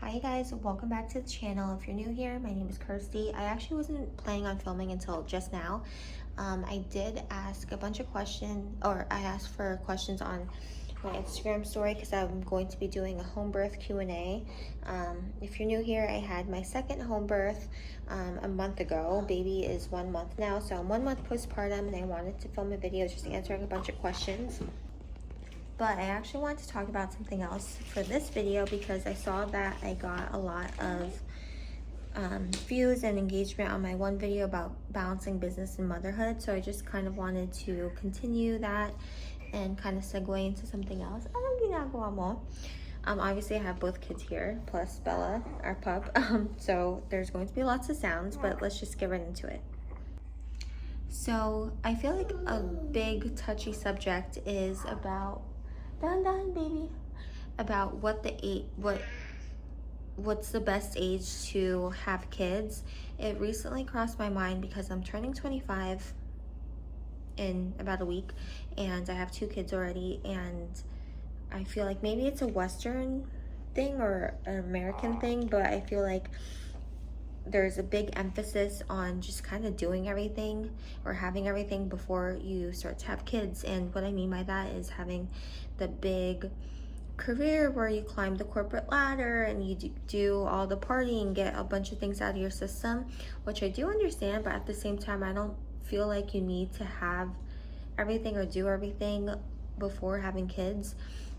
Hi guys, welcome back to the channel. If you're new here, my name is Kirsty. I actually wasn't planning on filming until just now. I did ask a bunch of questions, or I asked for questions on my Instagram story because I'm going to be doing a home birth Q&A. If you're new here, I had my second home birth a month ago. Baby is 1 month now, so I'm 1 month postpartum, and I wanted to film a video just answering a bunch of questions. But I actually wanted to talk about something else for this video because I saw that I got a lot of views and engagement on my one video about balancing business and motherhood. So I just kind of wanted to continue that and kind of segue into something else. Obviously I have both kids here, plus Bella, our pup. So there's going to be lots of sounds, but let's just get right into it. So I feel like a big touchy subject is about baby, about what's the best age to have kids. It recently crossed my mind because I'm turning 25 in about a week, and I have 2 kids already, and I feel like maybe it's a Western thing or an American thing, but I feel like there's a big emphasis on just kind of doing everything or having everything before you start to have kids. And what I mean by that is having the big career where you climb the corporate ladder and you do all the partying, get a bunch of things out of your system, which I do understand, but at the same time, I don't feel like you need to have everything or do everything before having kids.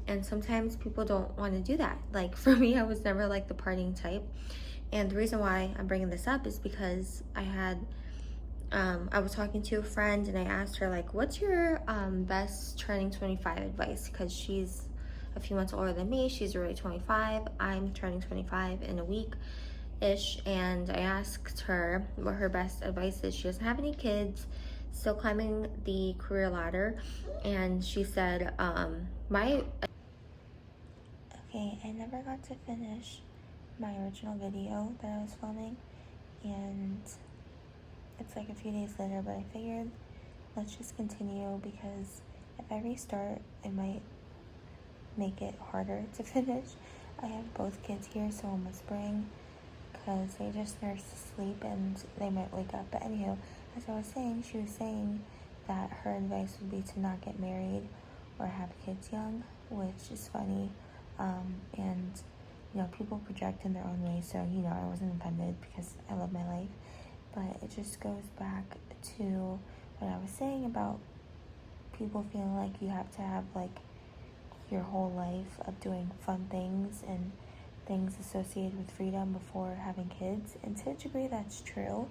And sometimes people don't want to do that. Like for me, I was never like the partying type. And the reason why I'm bringing this up is because I was talking to a friend and I asked her, like, what's your best turning 25 advice? Because she's a few months older than me. She's already 25. I'm turning 25 in a week-ish. And I asked her what her best advice is. She doesn't have any kids, still climbing the career ladder. And she said, okay, I never got to finish my original video that I was filming, and it's like a few days later, but I figured let's just continue because if I restart it might make it harder to finish. I have both kids here, so I'm whispering because they just nurse to sleep and they might wake up. But anywho, as I was saying, she was saying that her advice would be to not get married or have kids young, which is funny, and you know, people project in their own way, so, you know, I wasn't offended because I love my life. But it just goes back to what I was saying about people feeling like you have to have, like, your whole life of doing fun things and things associated with freedom before having kids. And to a degree, that's true.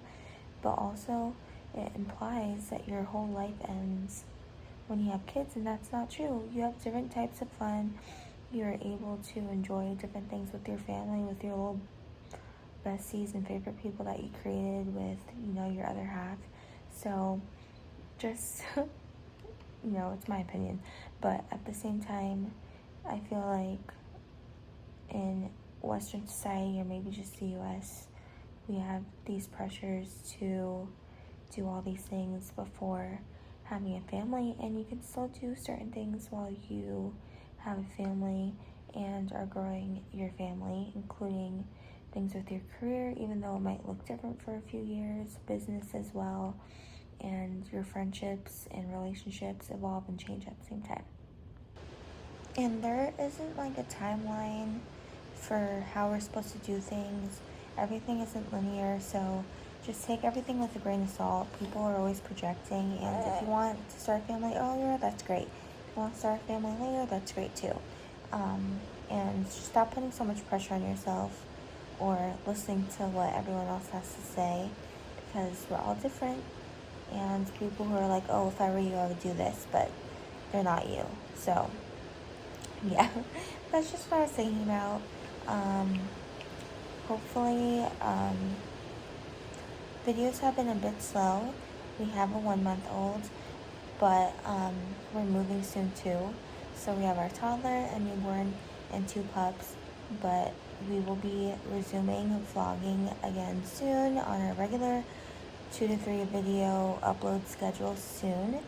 But also, it implies that your whole life ends when you have kids, and that's not true. You have different types of fun. You're able to enjoy different things with your family, with your little besties and favorite people that you created with, you know, your other half. So just, you know, it's my opinion. But at the same time, I feel like in Western society, or maybe just the US, we have these pressures to do all these things before having a family, and you can still do certain things while you have a family and are growing your family, including things with your career, even though it might look different for a few years, business as well, and your friendships and relationships evolve and change at the same time. And there isn't like a timeline for how we're supposed to do things. Everything isn't linear, so just take everything with a grain of salt. People are always projecting, and if you want to start a family earlier, that's great. If you want to start a family later, that's great too. And stop putting so much pressure on yourself or listening to what everyone else has to say, because we're all different, and people who are like, oh, if I were you, I would do this, but they're not you. So yeah, that's just what I was thinking about. Hopefully, videos have been a bit slow. We have a 1-month-old, but we're moving soon too. So we have our toddler, a newborn, and 2 pups, but we will be resuming vlogging again soon on our regular 2 to 3 video upload schedule soon.